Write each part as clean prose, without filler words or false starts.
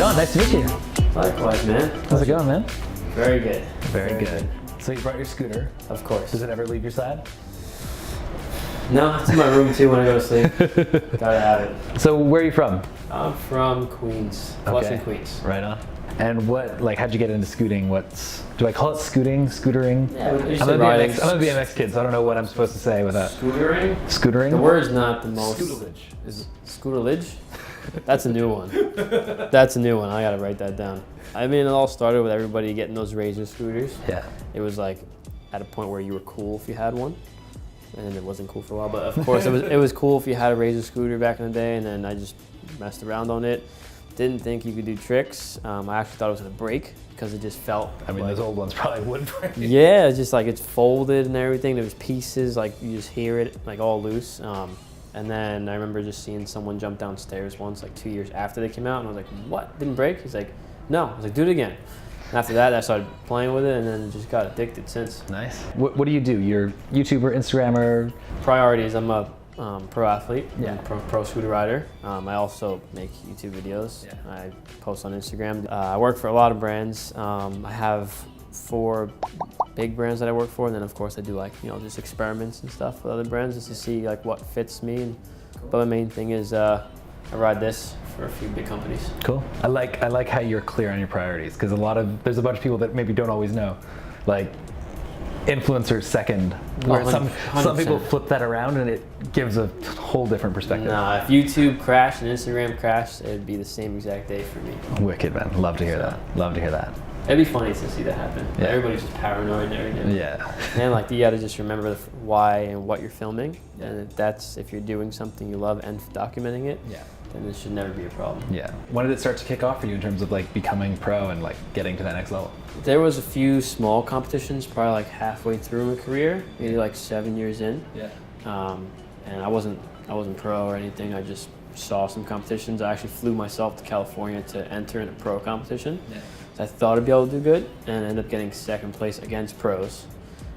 Jon, nice to meet you. Likewise, man. How's it going, man? Very good. Very good. So you brought your scooter. Of course. Does it ever leave your side? No, it's in my room too when I go to sleep. Gotta have it. So where are you from? I'm from Queens, Flushing, Queens. Right on. And how'd you get into scooting? Do I call it scooting, scootering? Yeah, I'm a BMX kid, so I don't know what I'm supposed to say with that. Scootering? Scootering? The word's not the most. Scooterage. Is scooterage? That's a new one. That's a new one. I gotta write that down. I mean, it all started with everybody getting those Razor scooters. Yeah. It was like at a point where you were cool if you had one. And then it wasn't cool for a while, but of course it was cool if you had a Razor scooter back in the day, and then I just messed around on it. Didn't think you could do tricks. I actually thought it was gonna break because it just felt. I mean, those old ones probably would break. Yeah, it's just like it's folded and everything. There was pieces, like you just hear it like all loose. And then I remember just seeing someone jump downstairs once, like 2 years after they came out, and I was like, "What? Didn't break?" He's like, "No." I was like, "Do it again." And after that, I started playing with it, and then just got addicted since. Nice. What do you do? You're YouTuber, Instagrammer? Priorities. I'm a pro athlete, Yeah. pro scooter rider. I also make YouTube videos. Yeah. I post on Instagram. I work for a lot of brands. I have 4 big brands that I work for, and then of course I do just experiments and stuff with other brands just to see like what fits me. But the main thing is I ride this for a few big companies. Cool. I like how you're clear on your priorities, because there's a bunch of people that maybe don't always know, like influencers second, where some people flip that around and it gives a whole different perspective. Nah, if YouTube crashed and Instagram crashed, it'd be the same exact day for me. Wicked, man. Love to hear that. Love to hear that. It'd be funny to see that happen. Yeah. Everybody's just paranoid and everything. Yeah. And like you gotta just remember the why and what you're filming. Yeah. And that's if you're doing something you love and documenting it. Yeah. Then this should never be a problem. Yeah. When did it start to kick off for you in terms of like becoming pro and like getting to that next level? There was a few small competitions, probably like halfway through my career, maybe like 7 years in. Yeah. And I wasn't pro or anything. I just saw some competitions. I actually flew myself to California to enter in a pro competition. Yeah. So I thought I'd be able to do good, and I ended up getting second place against pros.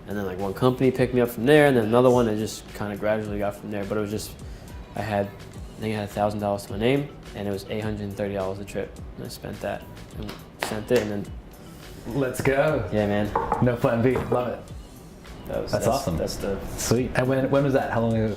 And then like one company picked me up from there, and then another one, and just kind of gradually got from there. But it was just, I think I had $1,000 to my name, and it was $830 a trip. And I spent that and sent it, and then. Let's go. Yeah, man. No plan B. Love it. That's awesome. That's the sweet. And when was that? How long ago?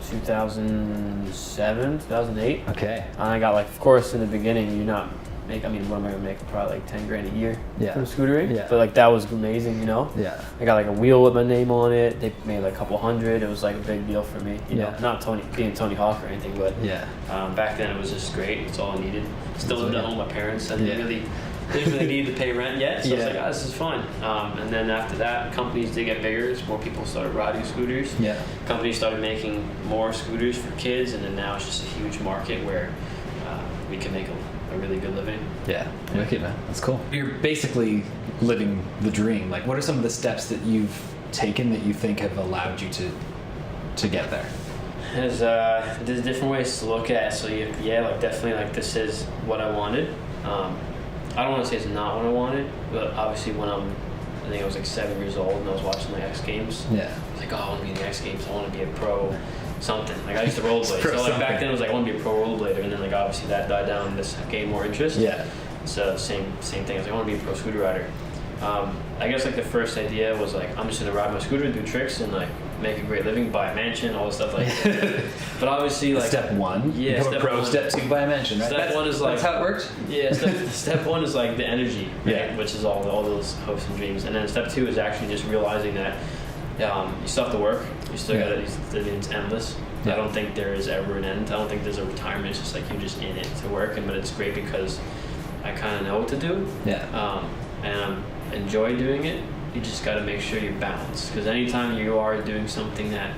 2007, 2008. Okay. And I got like, of course, in the beginning, what am I gonna make? Probably like 10 grand a year from scootering. Yeah. But like that was amazing, you know? Yeah. I got like a wheel with my name on it. They made like a couple hundred. It was like a big deal for me. You know, not being Tony Hawk or anything, but back then it was just great. It's all I needed. Still lived at home with my parents. I didn't really need to pay rent yet. So I was like, this is fun. And then after that, companies did get bigger. As more people started riding scooters. Yeah. Companies started making more scooters for kids, and then now it's just a huge market where we can make a really good living. Yeah, wicked, man. That's cool. You're basically living the dream. Like, what are some of the steps that you've taken that you think have allowed you to get there? There's different ways to look at it. So definitely like this is what I wanted. I don't want to say it's not what I wanted, but obviously I think I was like 7 years old and I was watching the X Games. Yeah. I was like, I want to be in the X Games. I want to be a pro something. Like I used to rollerblade. So like back then it was like I want to be a pro rollerblader, and then like obviously that died down and this gained more interest. Yeah. So same thing. I was like, I want to be a pro scooter rider. I guess like the first idea was like I'm just gonna ride my scooter, do tricks, and like make a great living, buy a mansion, all this stuff like that. But obviously like step 1, become a pro. Step 2, buy a mansion. Right? Step 1 is like that's how it works. Yeah. Step 1 is like the energy, right? Which is all those hopes and dreams, and then step 2 is actually just realizing that you still have to work. You still gotta. It's endless. Yeah. I don't think there is ever an end. I don't think there's a retirement. It's just like you're just in it to work, but it's great because I kind of know what to do. Yeah. And I enjoy doing it. You just got to make sure you're balanced, because anytime you are doing something that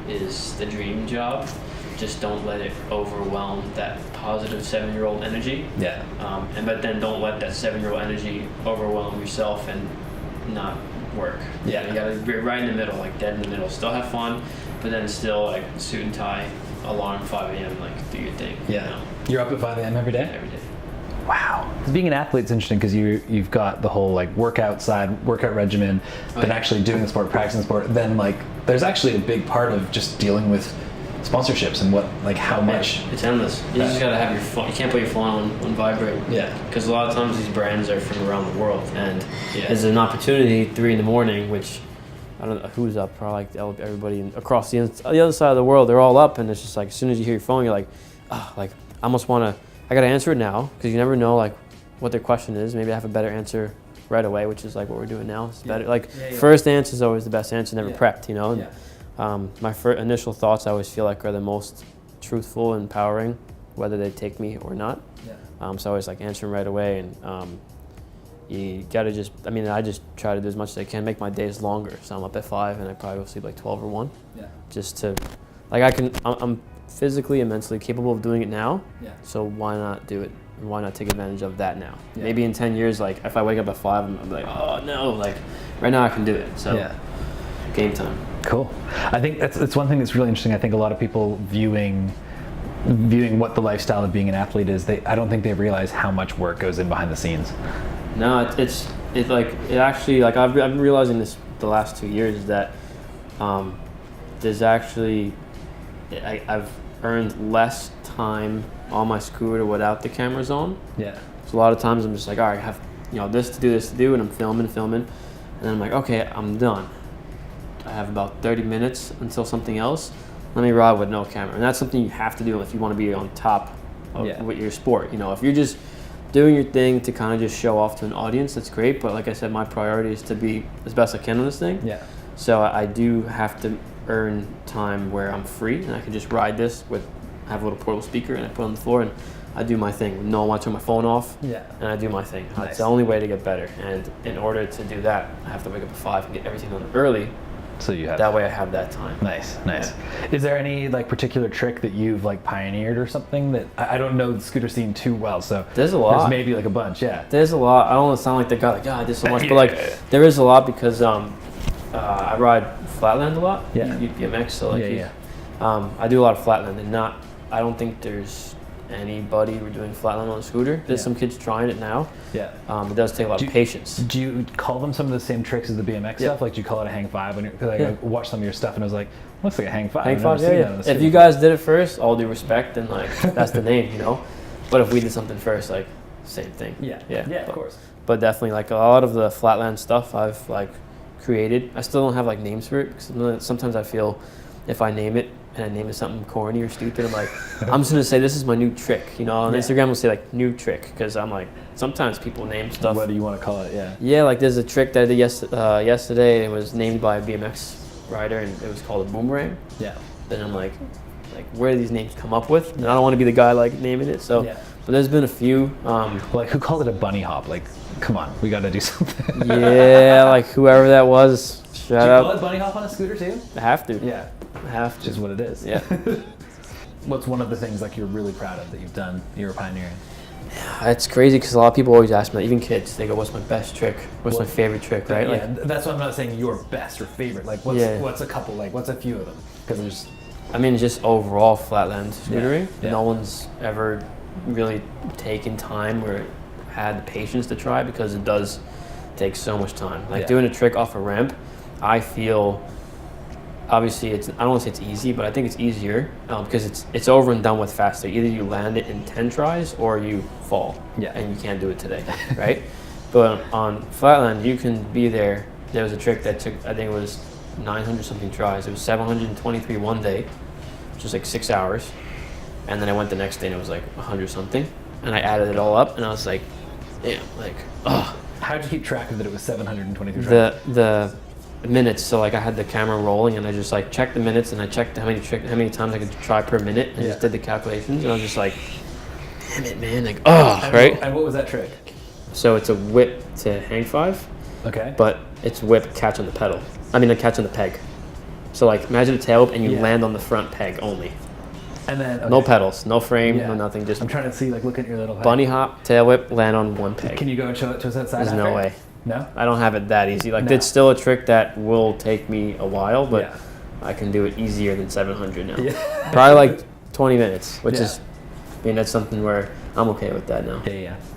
is the dream job, just don't let it overwhelm that positive 7-year-old energy. Yeah. But then don't let that 7-year-old energy overwhelm yourself and not work. Yeah. You got to be right in the middle, like dead in the middle. Still have fun, but then still like suit and tie, alarm 5 a.m. like do your thing. Yeah. You know? You're up at 5 a.m. every day? Every day. Wow. Being an athlete's interesting because you've got the whole like workout regimen, then actually doing the sport, practicing the sport. Then like there's actually a big part of just dealing with sponsorships and how much. It's endless. You just gotta have your phone. You can't put your phone on vibrate. Yeah. Because a lot of times these brands are from around the world, and there's an opportunity 3 a.m, which I don't know who's up. Probably everybody across the other side of the world. They're all up, and it's just like as soon as you hear your phone, you're like, oh, I almost wanna. I gotta answer it now because you never know what their question is. Maybe I have a better answer right away, which is what we're doing now. It's better. First answer is always the best answer. Never prepped, And, my initial thoughts I always feel are the most truthful and empowering, whether they take me or not. So I always answer them right away, and you gotta I just try to do as much as I can, make my days longer. So I'm up at 5 and I probably go sleep 12 or 1. Just to, I'm physically and mentally capable of doing it now. So why not do it? Why not take advantage of that now? Maybe in 10 years, if I wake up at 5, I'm like, oh no, right now I can do it. So game time. Cool. I think that's one thing that's really interesting. I think a lot of people viewing what the lifestyle of being an athlete is, I don't think they realize how much work goes in behind the scenes. No, it actually, I've been realizing this the last 2 years, is that there's actually, I've earned less time on my scooter without the cameras on. So a lot of times I'm just like, all right, I have this to do, and I'm filming, and then I'm like, okay, I'm done. I have about 30 minutes until something else. Let me ride with no camera, and that's something you have to do if you want to be on top with your sport. If you're just doing your thing to kind of just show off to an audience, that's great. But like I said, my priority is to be as best I can on this thing. So I do have to earn time where I'm free and I can just ride this have a little portable speaker and I put it on the floor and I do my thing. No, I want to turn my phone off. And I do my thing. Nice. It's the only way to get better. And in order to do that, I have to wake up at 5 and get everything done early. So you have that way I have that time. Nice. Is there any particular trick that you've pioneered or something that I don't know the scooter scene too well? So there's a lot. There's maybe a bunch. There's a lot. I don't want to sound like the guy I did so much, but there is a lot because I ride flatland a lot. BMX. So I do a lot of flatland, and I don't think there's anybody doing flatland on a scooter. There's some kids trying it now. It does take a lot of patience. Do you call them some of the same tricks as the BMX stuff? Do you call it a hang 5? Because I watched some of your stuff and I was like, looks like a hang 5. Hang 5, If you guys did it first, all due respect, and that's the name, But if we did something first, same thing. Of course. But definitely, a lot of the flatland stuff I've created. I still don't have names for it because sometimes I feel if I name it and I name it something corny or stupid, I'm like, I'm just gonna say this is my new trick. On Instagram will say new trick because I'm like, sometimes people name stuff. What do you want to call it? There's a trick that I did yesterday. It was named by a BMX rider and it was called a boomerang. Then I'm like where do these names come up with? And I don't want to be the guy naming it. So, but there's been a few. Who called it a bunny hop? Come on, we got to do something. Whoever that was. Shout out. Do you call it bunny hop on a scooter too? I have to. I have to. Just what it is. What's one of the things you're really proud of that you've done? You're a pioneer. It's crazy because a lot of people always ask me, even kids, they go, "What's my best trick? What's my favorite trick?" Right? That's what I'm not saying your best or favorite. What's a couple? What's a few of them? Because there's. Just overall flatland scootering. No one's ever really taken time or had the patience to try because it does take so much time. Doing a trick off a ramp, I feel. Obviously, I don't want to say it's easy, but I think it's easier because it's over and done with faster. Either you land it in 10 tries or you fall, and you can't do it today, right? But on flatland, you can be there. There was a trick that took, I think it was 900 something tries. It was 723 one day, which was 6 hours, and then I went the next day and it was 100 something, and I added it all up, and I was like, damn, How'd you keep track of that? It was 723 tries. The minutes, so I had the camera rolling and I just checked the minutes and I checked how many times I could try per minute and just did the calculations and I was just damn it, man, right? And what was that trick? So it's a whip to hang 5. Okay. But it's whip catch on the pedal. Catch on the peg. So imagine a tail whip and you land on the front peg only. And then no pedals, no frame, no nothing. Just I'm trying to see look at your little bunny hop, tail whip, land on one peg. Can you go and show it to us outside? There's no way. No? I don't have it that easy. It's still a trick that will take me a while, but I can do it easier than 700 now. Probably 20 minutes, which is, that's something where I'm okay with that now.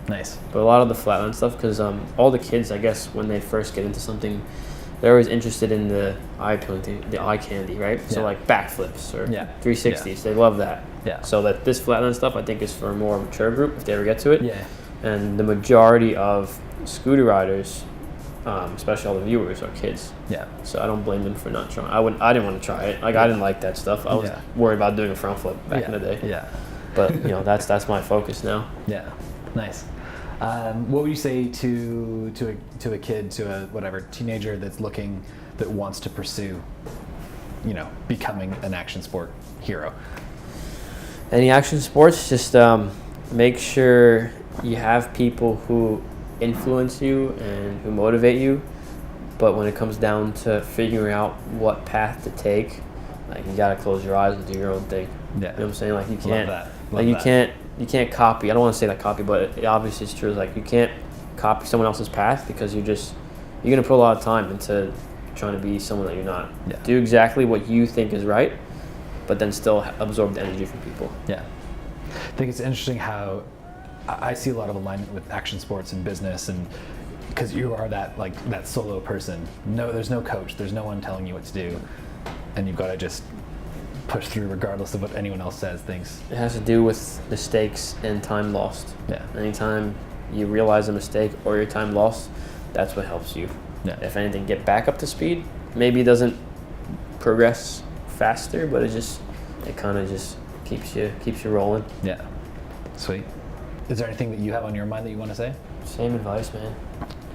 Nice. But a lot of the flatland stuff, because all the kids, I guess, when they first get into something, they're always interested in the eye candy, right? So Yeah. like backflips or Yeah. 360s, they love that. Yeah. So that this flatland stuff, I think, is for a more mature group if they ever get to it. Yeah. And the majority of scooter riders, especially all the viewers, are kids. Yeah. So I don't blame them for not trying. I didn't want to try it. Like I didn't like that stuff. I was Yeah. worried about doing a front flip back in the day. Yeah. But you know, that's my focus now. Yeah. Nice. What would you say to a kid, to a whatever teenager that wants to pursue, becoming an action sport hero? Any action sports, just make sure you have people who influence you and who motivate you. But when it comes down to figuring out what path to take, like you gotta close your eyes and do your own thing. Yeah. You know what I'm saying? Like you Love can't, that. like Love you that. can't copy. I don't want to say that copy, but it obviously it's true. It's like you can't copy someone else's path because you're gonna put a lot of time into trying to be someone that you're not. Yeah. Do exactly what you think is right, but then still absorb the energy from people. Yeah. I think it's interesting how I see a lot of alignment with action sports and business, and because you are that solo person. No, there's no coach. There's no one telling you what to do, and you've got to just push through regardless of what anyone else says. Things. It has to do with mistakes and time lost. Yeah. Anytime you realize a mistake or your time lost, that's what helps you. Yeah. If anything, get back up to speed. Maybe it doesn't progress faster, but it kind of just keeps you rolling. Yeah. Sweet. Is there anything that you have on your mind that you want to say? Same advice, man.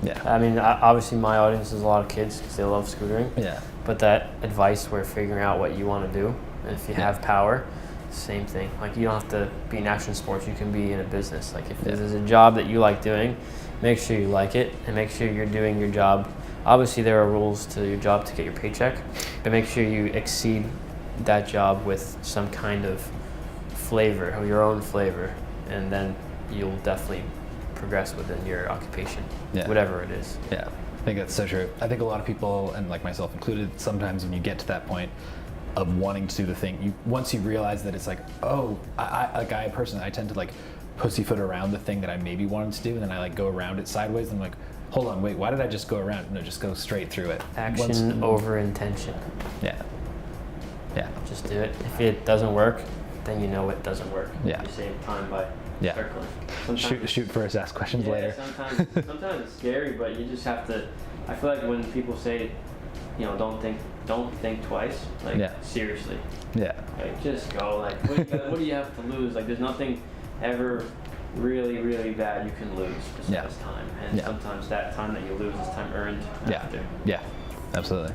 Yeah. I mean, obviously my audience is a lot of kids because they love scootering. Yeah. But that advice where figuring out what you want to do, and if you have power, same thing. Like you don't have to be in action sports, you can be in a business. Like if there's a job that you like doing, make sure you like it and make sure you're doing your job. Obviously there are rules to your job to get your paycheck, but make sure you exceed that job with some kind of flavor or your own flavor, and then you'll definitely progress within your occupation, whatever it is. Yeah, I think that's so true. I think a lot of people, and like myself included, sometimes when you get to that point of wanting to do the thing, once you realize that it's like, oh, I personally, I tend to like pussyfoot around the thing that I maybe wanted to do, and then I like go around it sideways, and I'm like, hold on, wait, why did I just go around? No, just go straight through it. Action over intention. Yeah. Yeah. Just do it. If it doesn't work, then you know it doesn't work. Yeah. You save time by circling. Shoot first, ask questions later. Sometimes it's scary, but you just have to. I feel like when people say, don't think twice. Like seriously. Yeah. Like just go. Like what do you have to lose? Like there's nothing ever really, really bad you can lose besides time. And sometimes that time that you lose is time earned after. Yeah. Absolutely.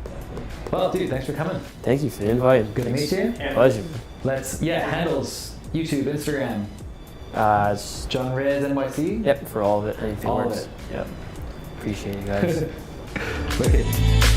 Well, dude, thanks for coming. Thank you for the invite. Good to meet you. Pleasure. Handles, YouTube, Instagram. It's Jon Reyes NYC. Yep, for all of it. Anything all works. of it. Yep. Appreciate you guys. Wicked.